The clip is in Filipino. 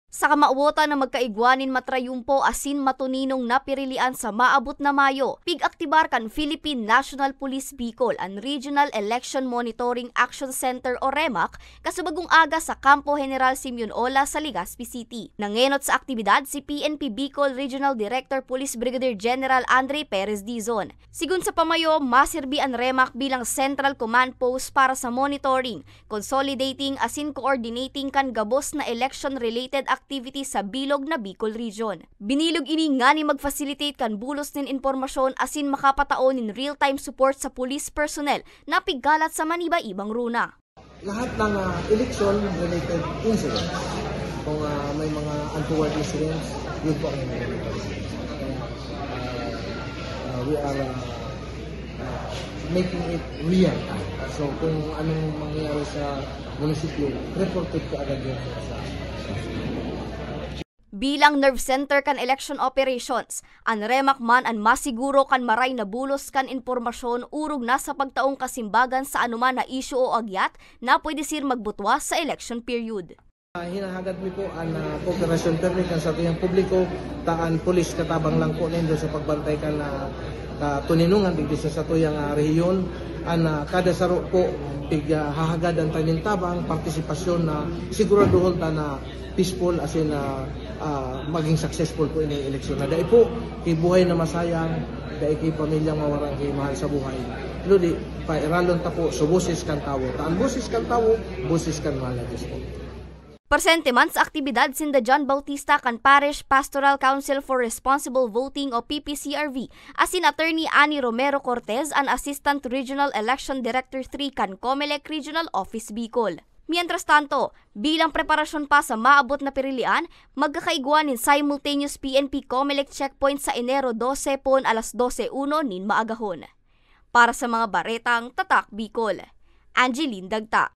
Sa kamauotan na magkaigwanin matrayumpo asin matuninong napirilian sa maabot na Mayo, pig-aktibar kan Philippine National Police Bicol ang Regional Election Monitoring Action Center o REMAC kasubagong aga sa Campo General Simeon Ola sa Legazpi City. Nangenot sa aktibidad si PNP Bicol Regional Director Police Brigadier General Andre Perez Dizon. Sigun sa pamayo, maserbi ang REMAC bilang central command post para sa monitoring, consolidating asin coordinating kan gabos na election-related activity sa bilog na Bicol Region. Binilog ini nga ni mag-facilitate kan bulos nin informasyon asin makapataon nin real-time support sa police personnel na piggalat sa maniba-ibang runa. Lahat ng election-related incidents, kung may mga untoward incidents, yun po ang we are making it real. So kung anong mangyayari sa munisipyo, reported ka agad yun sa Bilang nerve center kan election operations, ang REMAC man ang masiguro kan maray na bulos kan informasyon urog na sa pagtaong kasimbagan sa anuman na isyu o agyat na pwede sir magbutwa sa election period. Hinahagad mi po ang cooperation permit sa tuyang publiko, taan pulis katabang lang po nindo sa pagbantay kan tuninungan digdi sa tuyang rehiyon, an kada saro po hahagad ang taning tabang partisipasyon na siguraduhon ta na peaceful asin maging successful po ini eleksyon na dai po kay buhay na masayang, dai kay pamilyang mawarang kay mahal sa buhay. Ludi pairalon ta po so boses kan tawo, taan boses kan tawo, boses kan malagis po. Presente man sa aktibidad sinda John Bautista kan Parish Pastoral Council for Responsible Voting o PPCRV, asin Attorney Annie Romero Cortez ang Assistant Regional Election Director 3 kan COMELEC Regional Office Bicol. Mientras tanto, bilang preparasyon pa sa maabot na pirilian, magkakaiguanin simultaneous PNP COMELEC checkpoint sa Enero 12 pon alas 12:01 nin maagahon. Para sa mga baretang Tatak Bicol, Angeline Dagta.